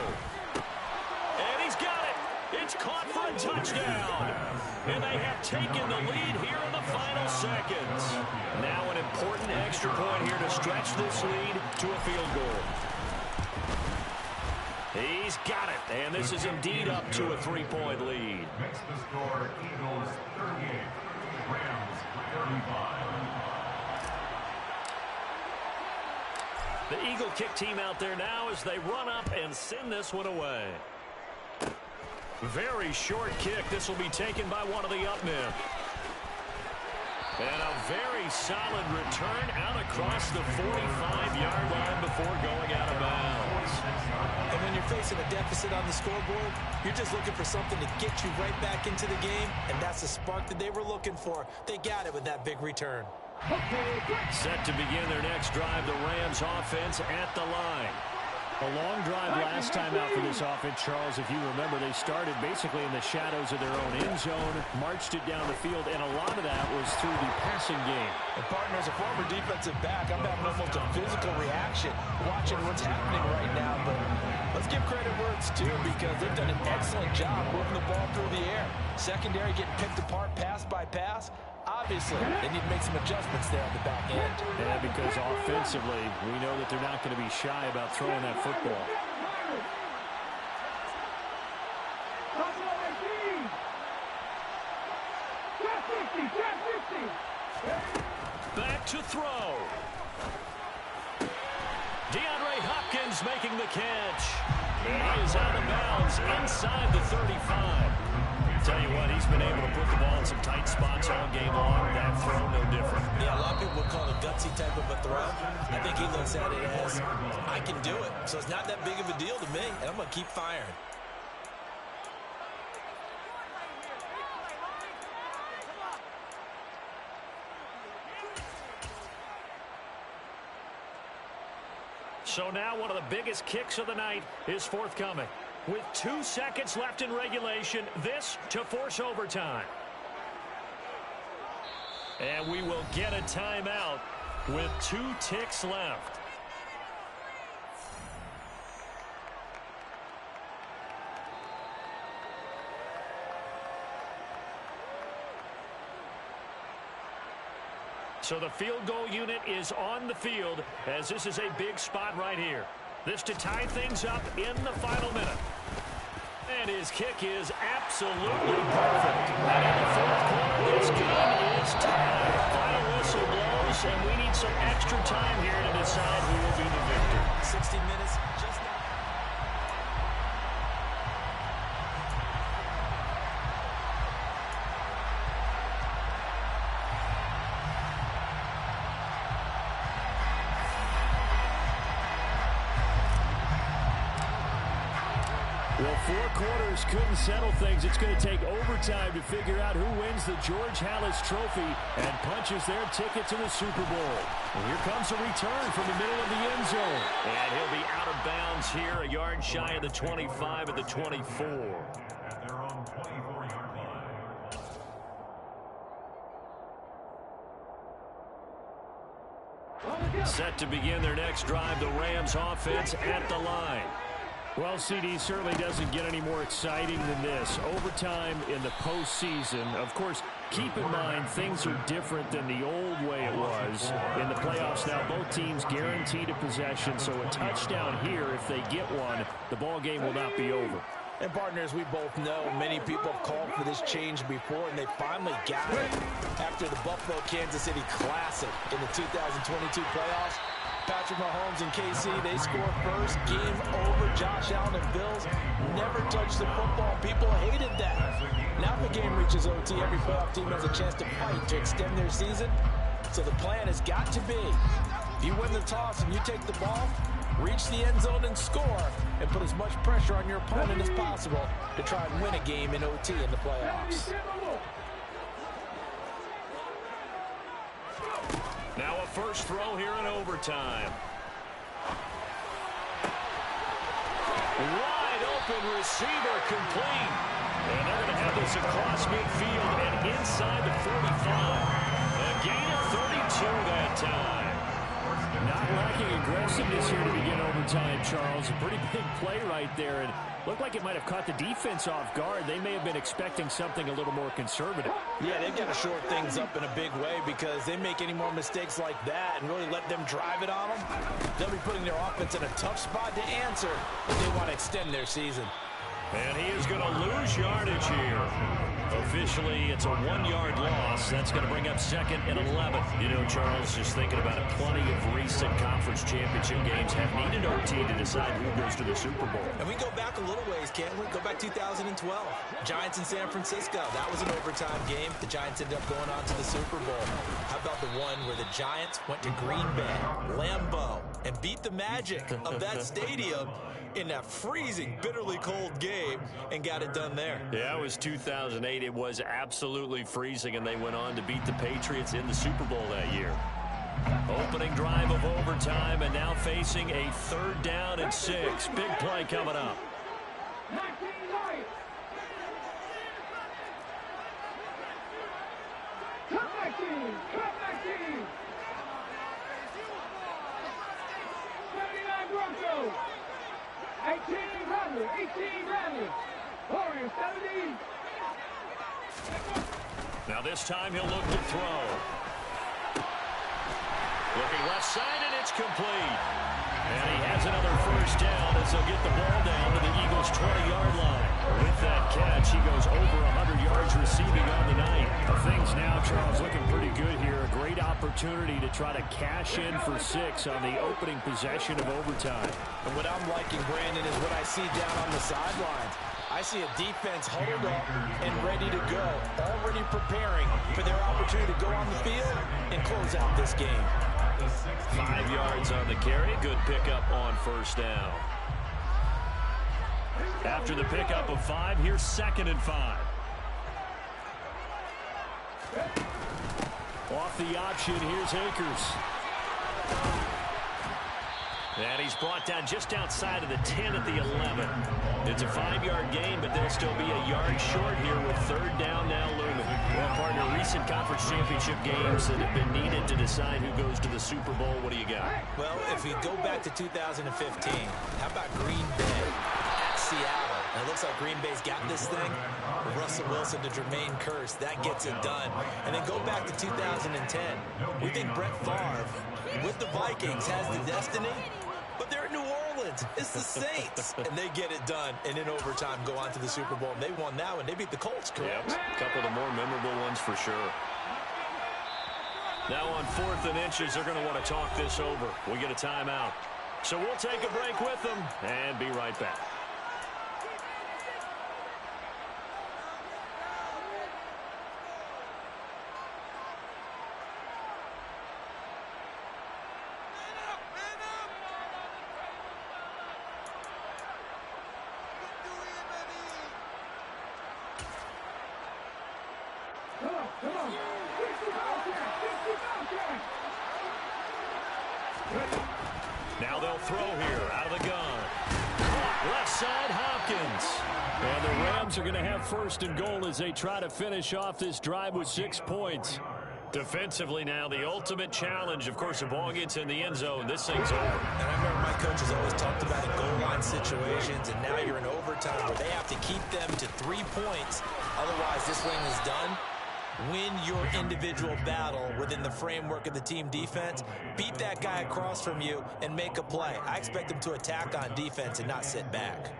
And he's got it. It's caught for a touchdown. And they have taken the lead here in the final seconds. Now an important extra point here to stretch this lead to a field goal. He's got it. And this is indeed up to a 3-point lead. Makes the score Eagles 38, Rams 35. The Eagle kick team out there now as they run up and send this one away. Very short kick. This will be taken by one of the up men. And a very solid return out across the 45-yard line before going out of bounds. And when you're facing a deficit on the scoreboard, you're just looking for something to get you right back into the game, and that's the spark that they were looking for. They got it with that big return. Set to begin their next drive, the Rams offense at the line. A long drive last time out for this offense, Charles. If you remember, they started basically in the shadows of their own end zone, marched it down the field, and a lot of that was through the passing game. And partner, as a former defensive back, I'm having almost a physical reaction watching what's happening right now. But let's give credit where it's due, because they've done an excellent job moving the ball through the air. Secondary getting picked apart pass by pass. Obviously, they need to make some adjustments there on the back end. Yeah, because offensively, we know that they're not going to be shy about throwing that football. Back to throw. DeAndre Hopkins making the catch. And he is out of bounds inside the 35. Tell you what, he's been able to put the ball in some tight spots all game long. That throw, no different. Yeah, a lot of people would call it a gutsy type of a throw. I think he looks at it as, I can do it. So it's not that big of a deal to me, and I'm going to keep firing. So now one of the biggest kicks of the night is forthcoming. With 2 seconds left in regulation, this to force overtime. And we will get a timeout with 2 ticks left. So the field goal unit is on the field, as this is a big spot right here. This to tie things up in the final minute. And his kick is absolutely perfect. And in the fourth quarter, this game is tied. Final whistle blows, and we need some extra time here to decide who will be the victor. 60 minutes, just now. Well, 4 quarters couldn't settle things. It's going to take overtime to figure out who wins the George Halas Trophy and punches their ticket to the Super Bowl. And here comes a return from the middle of the end zone. And he'll be out of bounds here, a yard shy of the 25 at the 24. At their own 24-yard line. Set to begin their next drive, the Rams offense at the line. Well, CD certainly doesn't get any more exciting than this. Overtime in the postseason. Of course, keep in mind things are different than the old way it was in the playoffs. Now both teams guaranteed a possession, so a touchdown here, if they get one, the ball game will not be over. And partners, we both know many people have called for this change before, and they finally got it after the Buffalo-Kansas City Classic in the 2022 playoffs. Patrick Mahomes and KC, they score first. Game over. Josh Allen and Bills never touched the football. People hated that. Now the game reaches OT. Every playoff team has a chance to fight to extend their season. So the plan has got to be, if you win the toss and you take the ball, reach the end zone and score, and put as much pressure on your opponent as possible to try and win a game in OT in the playoffs. Now a first throw here in overtime. Wide open receiver complete. And they're going to have this across midfield and inside the 45. A gain of 32 that time. Not lacking aggressiveness here to begin overtime, Charles. A pretty big play right there. And looked like it might have caught the defense off guard. They may have been expecting something a little more conservative. Yeah, they've got to shore things up in a big way, because they make any more mistakes like that and really let them drive it on them, they'll be putting their offense in a tough spot to answer if they want to extend their season. And he is going to lose yardage here. Officially, it's a 1-yard loss. That's going to bring up second and 11. You know, Charles, just thinking about it, plenty of recent conference championship games have needed OT to decide who goes to the Super Bowl. And we go back a little ways, can't we? Go back 2012. Giants in San Francisco. That was an overtime game. The Giants ended up going on to the Super Bowl. How about the one where the Giants went to Green Bay, Lambeau, and beat the magic of that stadium in that freezing, bitterly cold game and got it done there. Yeah, it was 2008. It was absolutely freezing, and they went on to beat the Patriots in the Super Bowl that year. Opening drive of overtime, and now facing a 3rd down and 6. Big play coming up. 19 right. Come back team. Come back team. 79 Broncos. 18 Rebels. 18 Rebels. Warriors 70. Now this time he'll look to throw. Looking left side, and it's complete. And he has another first down as they'll get the ball down to the Eagles' 20-yard line. With that catch, he goes over 100 yards receiving on the night. Things now, Charles, looking pretty good here. A great opportunity to try to cash in for 6 on the opening possession of overtime. And what I'm liking, Brandon, is what I see down on the sidelines. I see a defense huddled up and ready to go, already preparing for their opportunity to go on the field and close out this game. 5 yards on the carry. Good pickup on first down. After the pickup of 5, here's 2nd and 5. Off the option, here's Akers. And he's brought down just outside of the 10 at the 11. It's a 5-yard gain, but they'll still be a yard short here with 3rd down now looming. Well, partner, recent conference championship games that have been needed to decide who goes to the Super Bowl. What do you got? Well, if we go back to 2015, how about Green Bay at Seattle? And it looks like Green Bay's got this thing. Russell Wilson to Jermaine Kearse, that gets it done. And then go back to 2010. We think Brett Favre with the Vikings has the destiny, but they're in New Orleans. fans. It's the Saints. And they get it done. And in overtime, go on to the Super Bowl. And they won that one. They beat the Colts, correct? Yep, a couple of the more memorable ones for sure. Now on 4th and inches, they're going to want to talk this over. We get a timeout. So we'll take a break with them and be right back. Now they'll throw here out of the gun. Left side, Hopkins. And the Rams are going to have 1st and goal as they try to finish off this drive with 6 points. Defensively now, the ultimate challenge. Of course, the ball gets in the end zone. This thing's over. And I remember my coaches always talked about in goal line situations, and now you're in overtime where they have to keep them to 3 points. Otherwise, this thing is done. Win your individual battle within the framework of the team defense. Beat that guy across from you and make a play. I expect them to attack on defense and not sit back.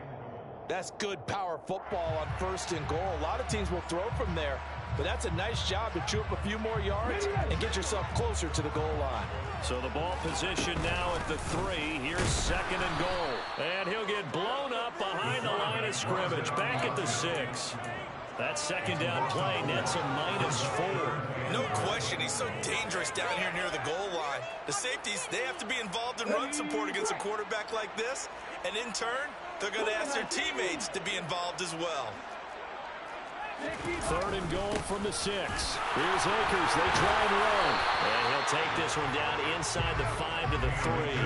That's good power football on 1st and goal. A lot of teams will throw from there, but that's a nice job to chew up a few more yards and get yourself closer to the goal line. So the ball position now at the 3. Here's 2nd and goal. And he'll get blown up behind the line of scrimmage. Back at the 6. That 2nd down play nets a -4. No question, he's so dangerous down here near the goal line. The safeties, they have to be involved in run support against a quarterback like this. And in turn, they're going to ask their teammates to be involved as well. 3rd and goal from the 6. Here's Akers. They try and run. And he'll take this one down inside the 5 to the 3.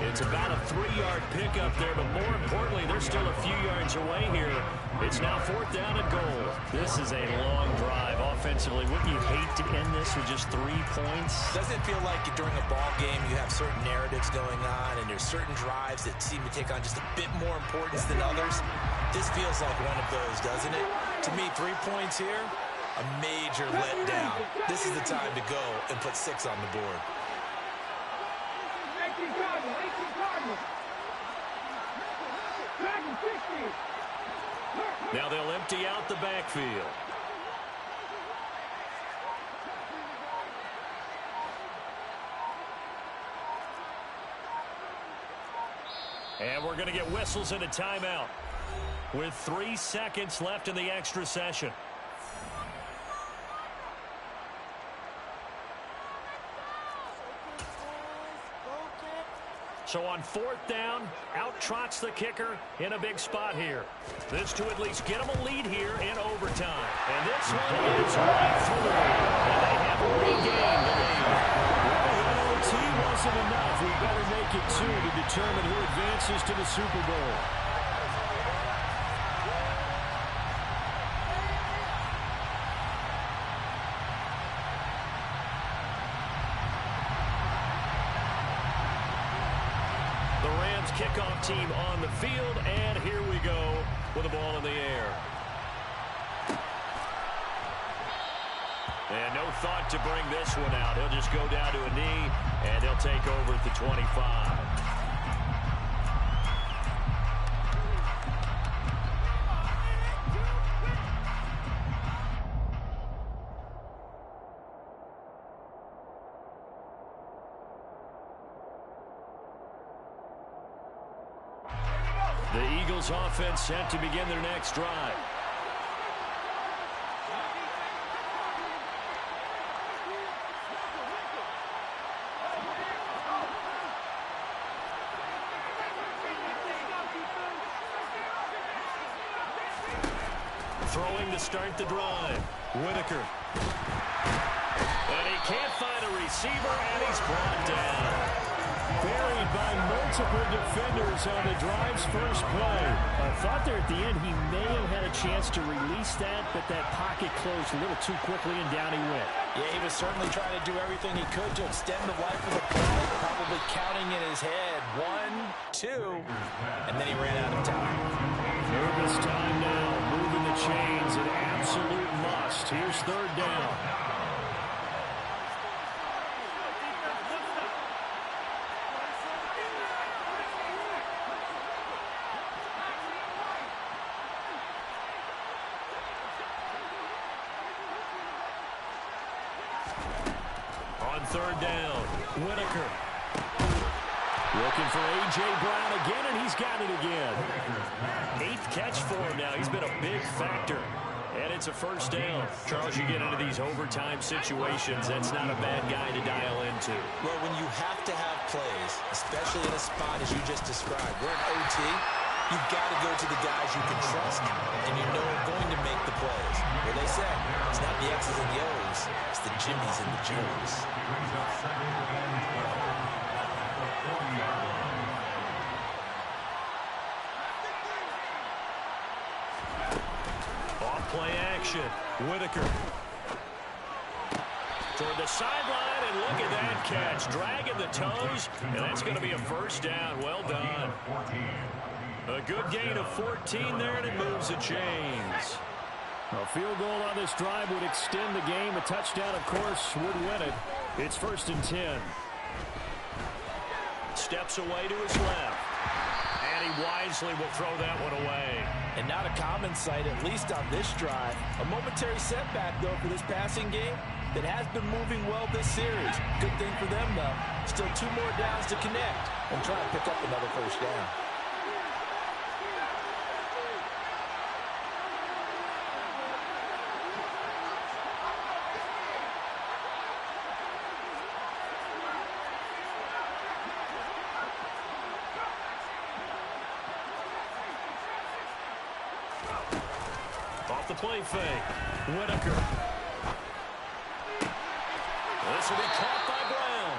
It's about a 3-yard pickup there, but more importantly, they're still a few yards away here. It's now 4th down and goal. This is a long drive offensively. Wouldn't you hate to end this with just 3 points? Doesn't it feel like during a ball game you have certain narratives going on and there's certain drives that seem to take on just a bit more importance than others? This feels like one of those, doesn't it? To me, 3 points here, a major letdown. This is the time to go and put 6 on the board. 18 Cardinals. Dragon 60. Now they'll empty out the backfield. And we're going to get whistles and a timeout with 3 seconds left in the extra session. So on 4th down, out trots the kicker in a big spot here. This to at least get them a lead here in overtime. And this one is right through. And they have regained the lead. Well, OT wasn't enough. We better make it 2 to determine who advances to the Super Bowl. Kickoff team on the field, and here we go with the ball in the air. And no thought to bring this one out. He'll just go down to a knee, and he'll take over at the 25. The Eagles offense set to begin their next drive. Throwing to start the drive. Whitaker. And he can't find a receiver, and he's brought down. Buried by multiple defenders on the drive's first play. I thought there at the end he may have had a chance to release that, but that pocket closed a little too quickly, and down he went. Yeah, he was certainly trying to do everything he could to extend the life of the play, probably counting in his head. 1, 2, and then he ran out of time. Nervous time now, moving the chains, an absolute must. Here's 3rd down. On third down, Whitaker. Looking for A.J. Brown again, and he's got it again. 8th catch for him now. He's been a big factor. And it's a first down. Charles, you get into these overtime situations, that's not a bad guy to dial into. Well, when you have to have plays, especially in a spot as you just described, we're in OT, you've got to go to the guys you can trust and you know are going to make the plays. Well, they say it's not the X's and the O's, it's the Jimmies and the Joes. Play action. Whitaker. Toward the sideline, and look at that catch. Dragging the toes, and that's going to be a first down. Well done. A good gain of 14 there, and it moves the chains. A field goal on this drive would extend the game. A touchdown, of course, would win it. It's 1st and 10. Steps away to his left. And he wisely will throw that one away. And not a common sight, at least on this drive. A momentary setback, though, for this passing game that has been moving well this series. Good thing for them, though. Still 2 more downs to connect and try to pick up another first down. Off the play fake. Whitaker. This will be caught by Brown.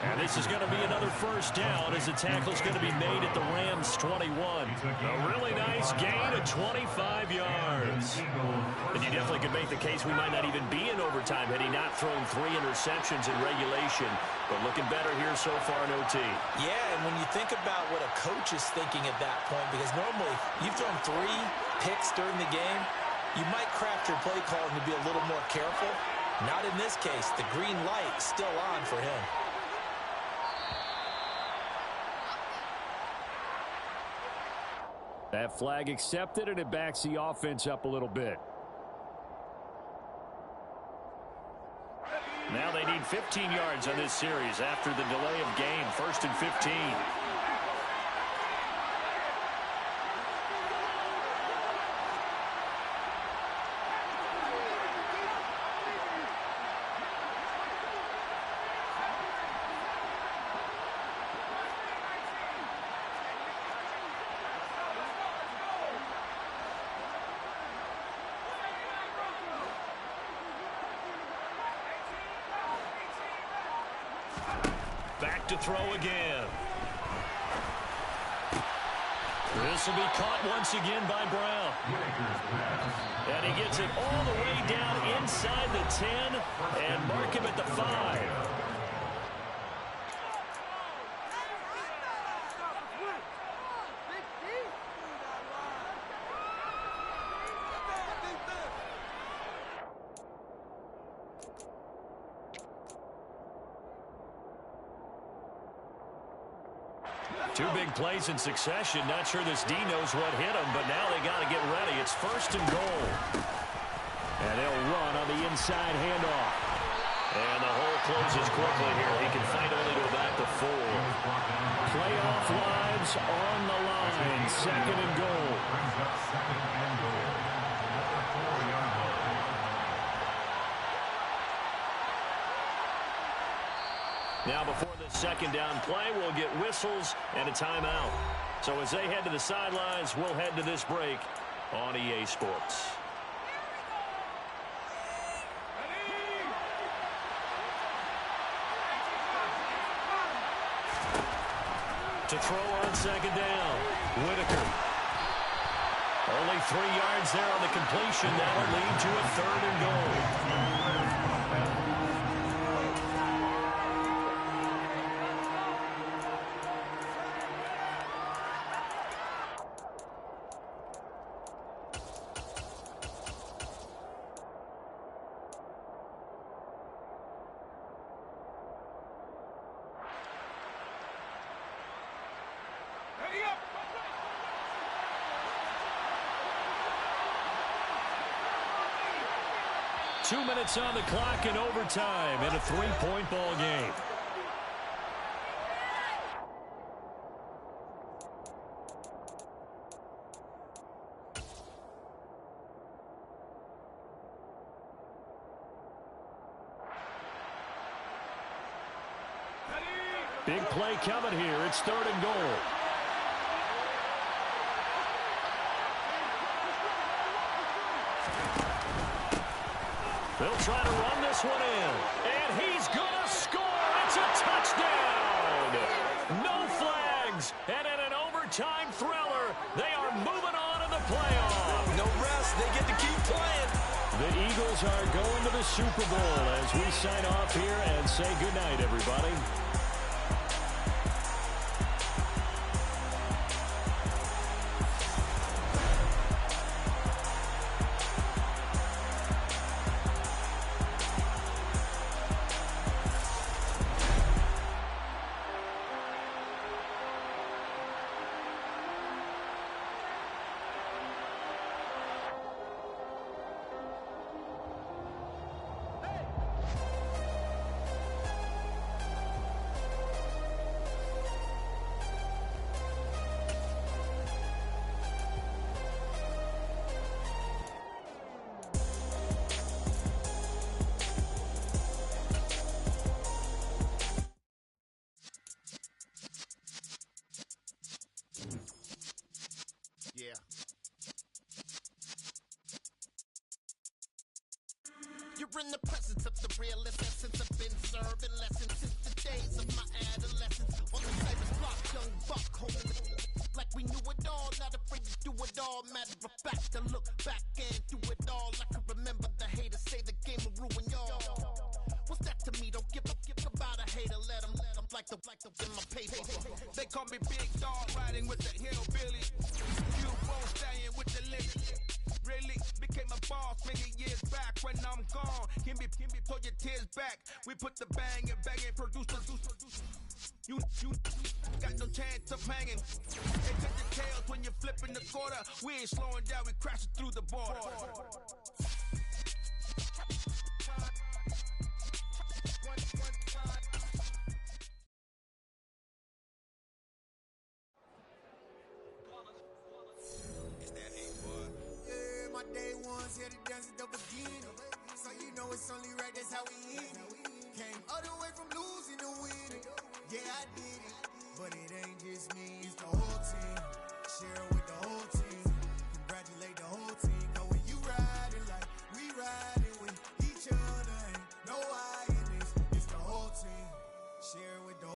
And this is going to be another first down as the tackle is going to be made at the Rams' 21. A really nice gain of 25 yards. And you definitely could make the case we might not even be in overtime had he not thrown 3 interceptions in regulation. But looking better here so far in OT. Yeah, and when you think about what a coach is thinking at that point, because normally you've thrown 3 picks during the game, you might craft your play calling to be a little more careful. Not in this case. The green light still on for him. That flag accepted, and it backs the offense up a little bit. Now they need 15 yards on this series after the delay of game. 1st and 15. Back to throw again. This will be caught once again by Brown. And he gets it all the way down inside the 10 and mark him at the 5. Two big plays in succession. Not sure this D knows what hit him, but now they got to get ready. It's 1st and goal. And they'll run on the inside handoff. And the hole closes quickly here. He can find only to about the 4. Playoff lives on the line. 2nd and goal. Now before the 2nd down play, we'll get whistles and a timeout. So as they head to the sidelines, we'll head to this break on EA Sports. To throw on 2nd down, Whitaker. Only 3 yards there on the completion. That'll lead to a 3rd and goal. 2 minutes on the clock in overtime in a 3-point ball game. Big play coming here. It's 3rd and goal. They'll try to run this one in. And he's going to score. It's a touchdown. No flags. And in an overtime thriller, they are moving on to the playoff. No rest. They get to keep playing. The Eagles are going to the Super Bowl as we sign off here and say goodnight, everybody. Yeah. You're in the presence of the realest essence. I've been serving lessons since the days of my adolescence. On the cyber's block, young buck holding it like we knew it all. Not afraid to do it all. Matter of fact, to look back and do it all. I can remember the haters say the game will ruin y'all. What's that to me? Don't give about a hater. Let them like the in my paper. They call me Big Dog, riding with the hillbilly. You won't staying with the limit. Really became a boss many years back. When I'm gone, can be pull your tears back. We put the bang and produce. You got no chance of hanging. They take the tails when you're flipping the quarter. We ain't slowing down, we crashing through the border. Day ones here to dance at the beginning, so you know it's only right, that's how we end it. Came all the way from losing to winning. Yeah, I did it, but it ain't just me, it's the whole team. Share